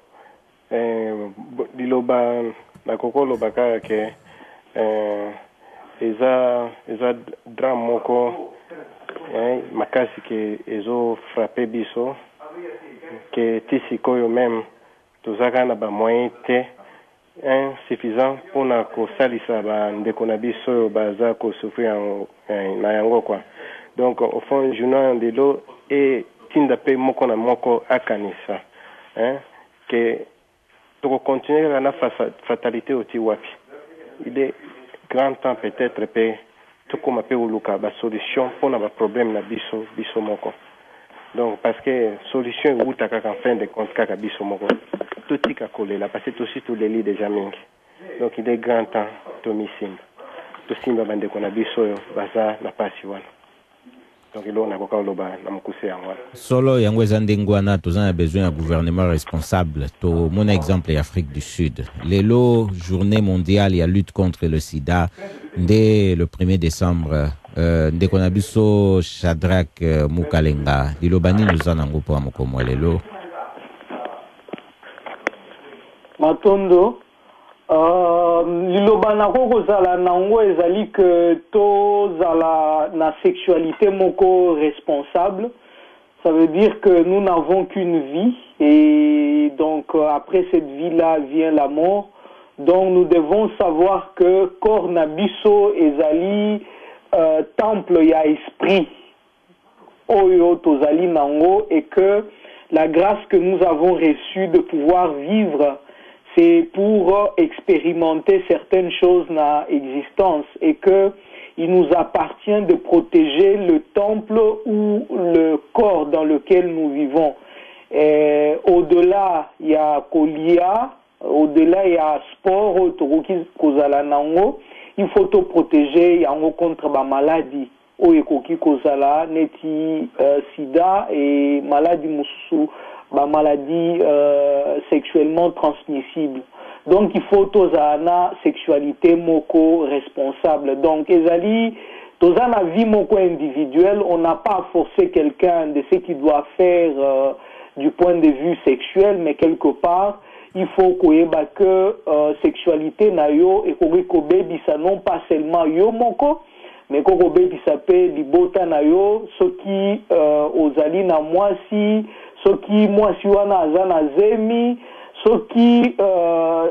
liloba na koko loba kaka ke eza drame moko makasi ke ezo frappé biso ke tisikoyo même tozaka na ba moyen te insuffisant pona kosalisa ba ndeko na biso oyo baza kosouffrir na yango quoi. Donc au fond journal ndelo et tinda pe moko na moko akanisa que pour continuer na fatalité oti wapi. Il est grand temps peut-être pe tout comme pe uluka ba solution pour na ba problème na biso moko. Donc parce que solution utaka en fin de compte kaka biso moko. Tout tika kolela parce que aussi tout les lits déjà mingi. Donc il est grand temps to misimba. To simba bande kona biso baza na pasi wana. Donc il on a beaucoup loba na mukuse yango. Solo yango ezandengwana tozana besoin d'un gouvernement responsable. To mon exemple l'Afrique du Sud. Lelo journée mondiale ya lutte contre le sida dès le 1er décembre ndeko na biso Shadrack Mukalenga lilobani nuzana ngo po amokomo lelo. Matondo liloba nako kozala nango ezali que tozala na sexualité moko responsable. Ça veut dire que nous n'avons qu'une vie et donc après cette vie-là vient la mort. Donc nous devons savoir que corps na biso ezali temple ya esprit oyo tozali nango et que la grâce que nous avons reçue de pouvoir vivre, c'est pour expérimenter certaines choses dans l'existence et que il nous appartient de protéger le temple ou le corps dans lequel nous vivons. Au-delà, il y a Kolia, au-delà, il y a sport, il faut te protéger contre la maladie. Kozala, neti sida et maladie mususu, maladie sexuellement transmissible. Donc il faut tozana sexualité moko responsable. Donc ezali tozana vie moko individuelle, on n'a pas à forcer quelqu'un de ce qu'il doit faire du point de vue sexuel, mais quelque part il faut koyeba que sexualité na yo et ko bebisa non pas seulement yo moko mais ko bebisa pe libota na yo soki ozali na mwasi soki mwasi wana azana zemi soki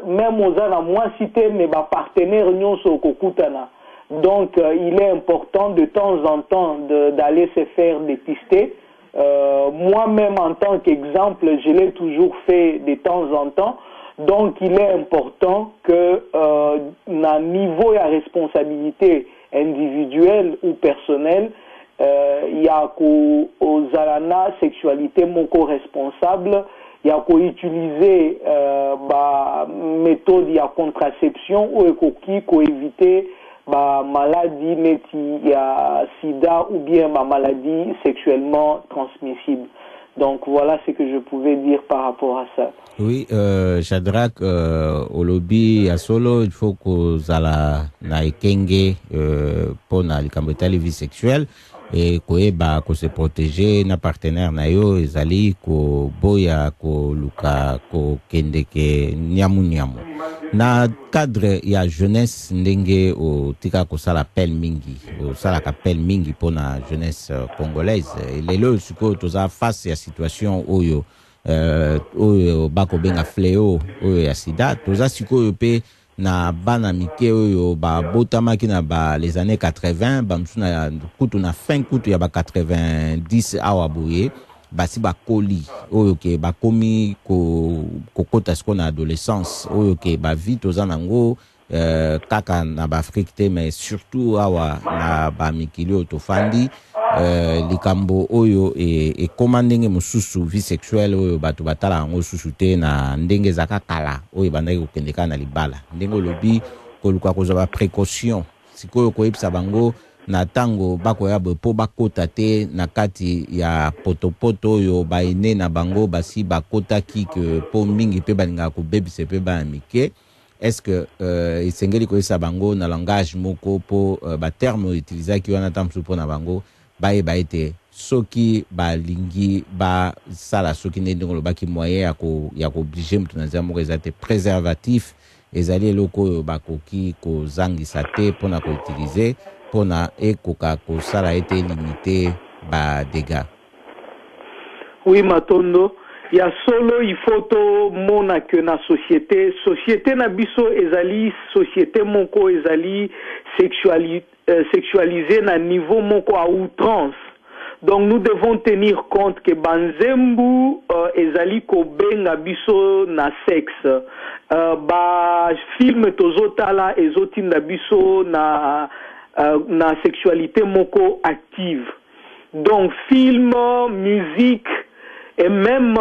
même ozana mwasi te mais ba partenaire nyonso kokutana. Donc il est important de temps en temps d'aller se faire dépister. Moi-même en tant qu'exemple, je l'ai toujours fait de temps en temps. Donc il est important que na niveau de responsabilité individuelle ou personnelle, il y a ozalana sexualité moko responsable, il y a utiliser méthode de contraception ou ko éviter maladie neti ya sida ou bien maladie sexuellement transmissible. Donc voilà ce que je pouvais dire par rapport à ça. Oui, Shadrach, au lobby à solo, il faut que zala na ekenge pour na likambetali vie sexuelle et ko se protéger na partenaire na yo ezali ko boya ko luka ko kendeke nyamu na cadre ya jeunesse ndenge o tika ko sala appel mingi o sala appel mingi pour na jeunesse congolaise lelo siko toza face ya situation oyo oyo bako benga fléau oyo ya sida toza siko pe na bana mike oyo ba botamaki na ba les années 80 ba msuna kutu na fin kutu ya ba 90 awa boye basi ba koli oyo ke ba komi ko kota sko na adolescence oyo ke ba vie toza nango kaka na ba Afrique te mais surtout awa na ba mikili tofandi likambo oyo e koma ndenge mususu vie sexuelle oyo batu batala ngo susu te na ndenge zaka kala oyo bandaki kokendeka na libala ndenge lobi koluka kozwa précaution sikoyo koyebisa bango na tango bakoya po bakota te na kati ya potopoto oyo baine na bango basi bakotaki ke po mingi pe balinga kobebisa pe ba mike. Est-ce que isengeli koyesa bango na langage moko po ba terme utiliser ki wana tamsu po na bango baye baite soki balingi ba sala soki ndenge lobaki moyen ya ko obliger mutu na zamo ezate préservatif ezali eloko bakoki ko zangisa te pona ko utiliser pona ekoka ko sala ete limité ba dégâts. Oui Matondo, il y a solo il faut to mona que na société na biso ezali société moko ezali sexualisé na niveau moko à outrance. Donc nous devons tenir compte que banzembu ezali ko benga biso na sexe. Ba film tozotala ezotinda biso na sexualité moko active. Donc film, musique et même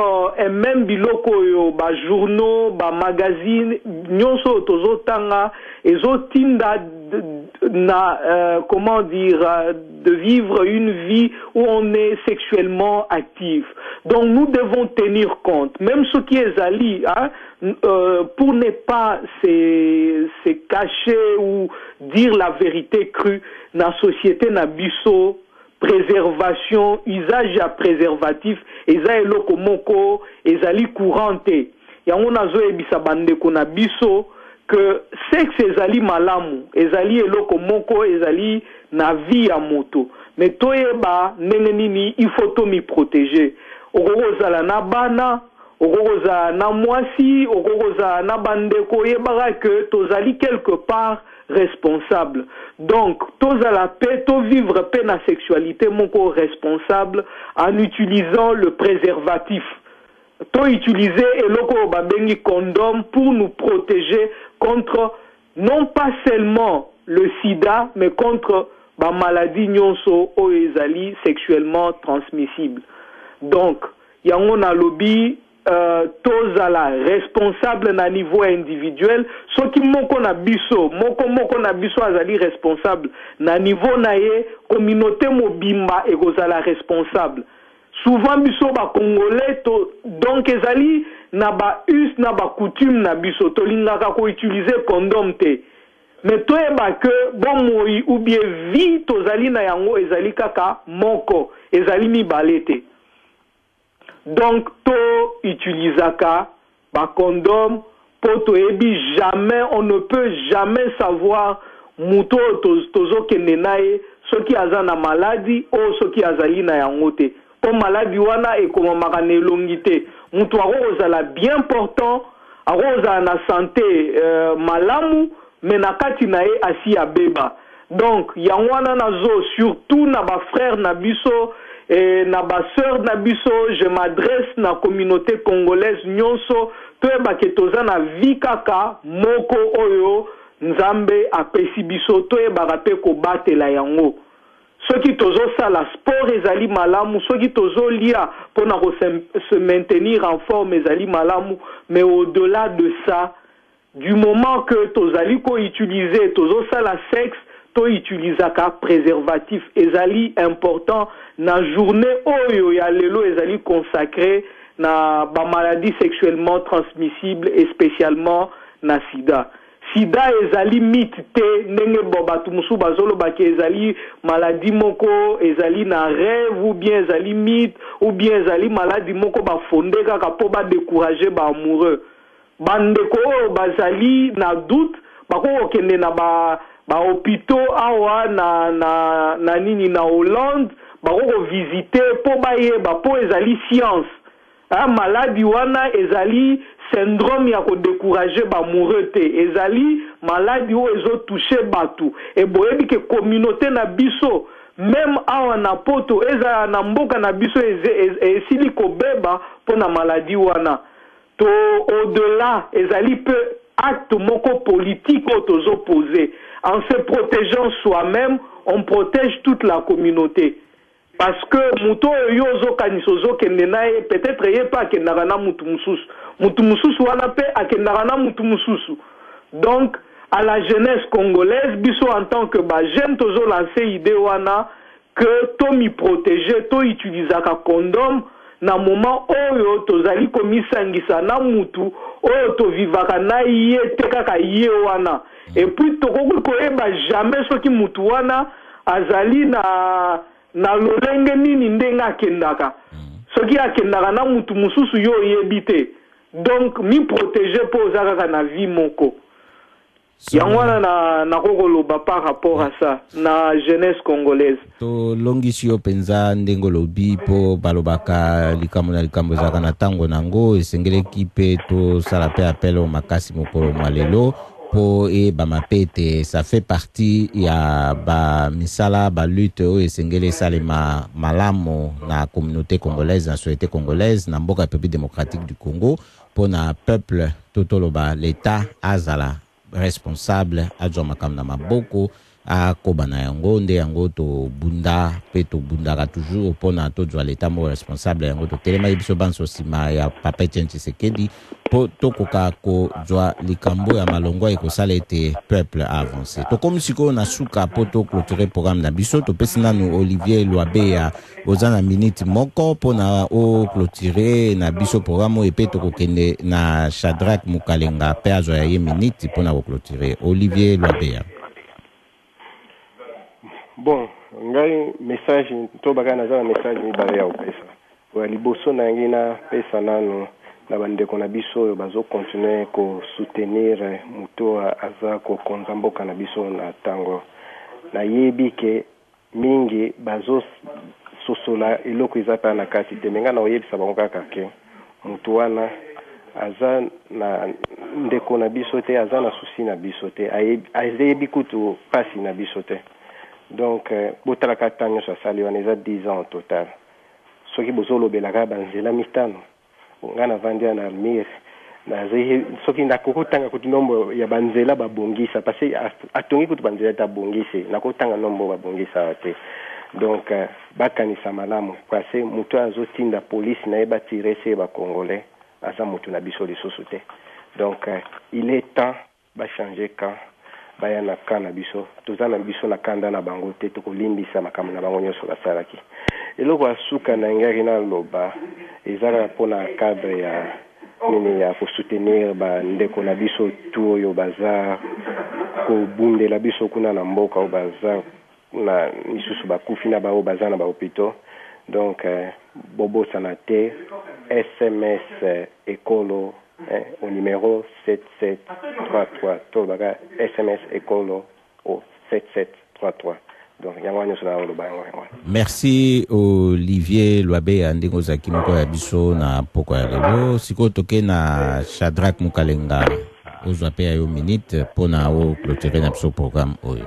biloko yo ba journaux, ba magazine nyonso tozotanga ezotinda comment dire de vivre une vie où on est sexuellement actif. Donc nous devons tenir compte, même ce qui est ali, pour ne pas se cacher ou dire la vérité crue, na société na biso préservation, usage à préservatif, eza eloko moko ezali courante. Yango nazo ebisa bandeko na biso que sexe ezali malamu, ezali eloko moko, ezali na vie ya moto. Mais toyeba ndenge nini il faut to mi protéger. Okozala na bana, okozala na mwasi, okozala na bandeko, yebara que tozali quelque part responsable. Donc, tozala pe, to vivre pe na sexualité moko responsable en utilisant le préservatif. To utiliser eloko babengi condom pour nous protéger contre non pas seulement le sida, mais contre ba maladie nyonso o ezali sexuellement transmissible. Donc, yango na lobby tozala responsable na niveau individuel, soki moko na biso azali responsable na niveau na ye, communauté mobimba ekozala responsable. Souvent biso ba congolais donc ezali na ba us na ba coutume na biso to lingaka ko utiliser condom te. Mais toyeba que bon moi ou bien vie tozali na yango ezali kaka moko, ezali mibale te. Donc, to utilisaka ba condom, pour toyebi jamais, on ne peut jamais savoir muto tozo kenenae, ce qui a na maladie ou ce qui a zali na yangote. Comme maladie wana et comme makane longité, muto arozala bien portant, arozala na santé malamu, mais na kati na e asi abeba. Donc, yangwana nazo, surtout na ba frère na biso, et na ba sœur na biso, je m'adresse na communauté congolaise nyonso, toyeba ke toza na vikaka moko oyo nzambe apesi biso, toyeba rape ko batela yango. Soki tozo sala sport ezali malamu, soki tozo lia pour na se maintenir en forme ezali malamu, mais au-delà de ça, du moment que tozali ko utiliser tozo sala sexe, to utilisaka préservatif ezali important na journée oyo ya lelo ezali consacré na ba maladie sexuellement transmissible et spécialement na sida. Sida ezali mythe te ndenge batu musu bazolo baki ezali maladie moko ezali na rêve ou bien ezali mythe ou bien ezali maladie moko ba fondé kaka po ba décourager ba amoureux. Bandeko bazali na doute bako kende na ba hôpitaux awa na nini na Hollande bako visiter po bayeba po ezali science. Maladie wana ezali syndrome ya ko décourager ba amoureux te, ezali maladie o ezo toucher batu et boyebi ke communauté na biso même awa na poto eza na mboka na biso esili ko beba po na maladie wana to au-delà ezali peu acte moko politique aux opposés. En se protégeant soi-même, on protège toute la communauté. Parce que muto yozo kanisozo kenenae peut-être yé pas kenarana mutumususu. Mutumususu wana pe akenarana mutumususu. Donc à la jeunesse congolaise, biso en tant que ba jeune tozo lancer idée wana que to mi protéger, to utilisaka condom na moment oyo tozali komisangisa na mutu oyo to vivaka na ye te kaka ye wana. Et puis tokoki koyeba jamais soki mutu wana azali na lolenge nini ndenge akendaka. Soki akendaka na mutu mususu yo yebi te. Donc mi protéger po ozaka na vie moko. Yango wana na kokoloba par rapport à ça na jeunesse congolaise. To longisi yo penza ndengo lobi po balobaka likambo zaka na tango nango esengele kipe to sala pe appel makasi mokolo malelo po e ba mapete, ça fait partie ya ba misala ba lutte o esengele salema malamo na communauté congolaise, na société congolaise, na mboka République démocratique du Congo po na peuple totoloba l'état azala responsable adjo makam na maboko a kobana yango nde yango to bunda pe to bundaka toujours pona to jwa l'état mo responsable yango to telema biso banso sima ya Papa Etienne Tshisekedi po to koka ko jwa likambo ya malongo e ko sala ete peuple avancé to comme siko na suka po to clôturer programme na biso to pesina no Olivier Loabe ya ozana minute moko pona o clôturer na biso programme e pe to kokende na Shadrack Mukalenga pe azo ya ye minute pona ko clôturer Olivier Loabe. Bon, ngai message to bakana za message ni bare ya pesa. Wa liboso na ngina pesa nano na bandeko na biso bazo continuer ko soutenir muto aza ko konzamboka na biso na tango na yebi ke mingi bazo sosola eloko ezata na kati te menga na oyebisa bango kaka ke mutu wana aza na ndeko na biso te, aza na susi na biso te, ayebi kutu pasi na biso te. Donc botalaka tanyo sa sali wana eza 10 ans au total. Soki bozolobelaka banzela mitano nga na vandia na Almir na soki nakokotanga kutu nombo ya banzela babongisa parce atongi kutu banzela ta bongise nakotanga nombo babongisa te. Donc bakanisa malamu parce mutu azotinda police na eba tirese ba congolais asa mutu na biso lisusu te. Donc il est temps ba changer quand baya na kana biso tozana biso na kanda na bango te to kolimbisa makambo na bango nyoso basalaki eloko asuka na ngari na loba ezara pona cadre ya nini ya ko soutenir ba ndeko na biso tu oyo baza ko bunde la biso kuna na mboka o baza na misusu bakufi na bao baza na ba hôpitaux. Donc bobo sanate SMS ekolo au numéro 7733 tolbaga SMS ekolo au 7733. Donc merci Olivier Lwabe andingo zaki moko ya biso na poko ya lelo siko toke na Shadrack Mukalenga ozwa pe ayo minute pona o clôturer na biso programme oyo.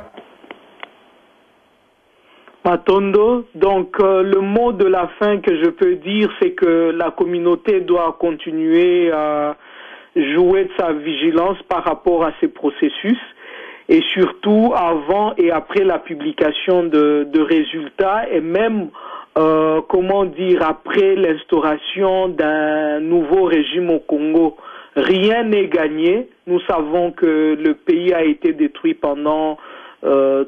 Matondo, donc le mot de la fin que je peux dire, c'est que la communauté doit continuer à jouer de sa vigilance par rapport à ces processus et surtout avant et après la publication de résultats et même, comment dire, après l'instauration d'un nouveau régime au Congo. Rien n'est gagné. Nous savons que le pays a été détruit pendant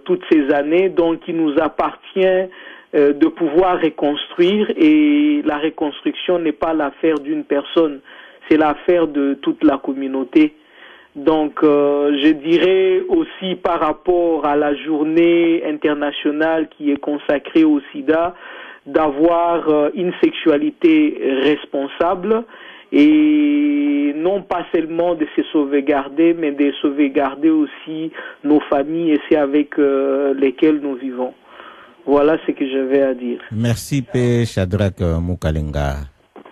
toutes ces années, donc il nous appartient de pouvoir reconstruire et la reconstruction n'est pas l'affaire d'une personne, c'est l'affaire de toute la communauté. Donc je dirais aussi par rapport à la journée internationale qui est consacrée au sida, d'avoir une sexualité responsable et non pas seulement de se sauvegarder, mais de sauvegarder aussi nos familles et c'est avec lesquelles nous vivons. Voilà ce que j'avais à dire. Merci P. Shadrack Mukalenga.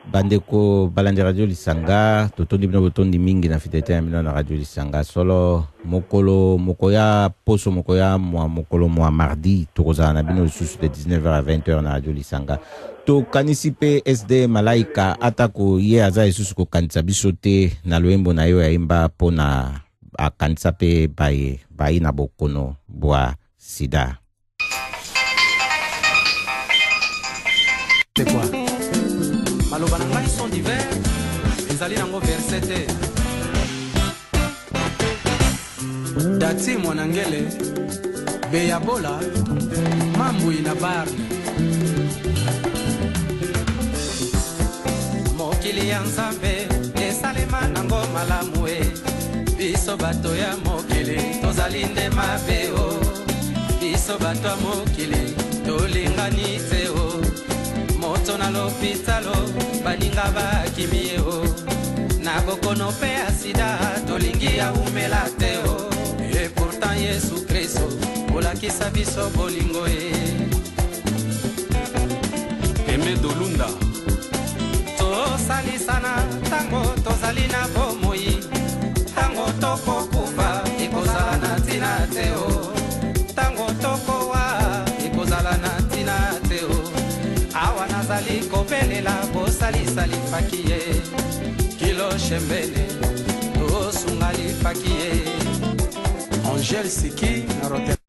Bandeko balandi radio lisanga totondi bino botondi mingi na fidélité ya bino na radio lisanga solo mokolo mokoya poso mokoya mokolo mardi tokozala na bino lisusu de 19h à 20h na radio lisanga to kanisi pe SD Malaika atako ye aza lisusu ko kanisa biso te na loembo na yo ya imba pona akanisa pe bayi na bokono bwa sida. C'est quoi? Maloba na ngai sont divers, ezali nango versete. Dati mwanangele, beyabola, mambui na barne. Mokili ya nzambe, esalema nango malamue. Biso bato ya mokili, tozali nde mabeo. Biso bato ya mokili, tolingani teo. Moto na l'hôpitalo baninga bakimie o na bokono pe asida tolingi ya umela teo et pourtant Yesu Kristo olakisa biso bolingo Eme Dolunda to salisana tango tozali na bomoi tango toko kufa ekozala na tina teo tango toko wa ekozala na tina teo awa nazali kopelela bosalisali fakiye kilo shembele tosungali fakiye Angel Siki na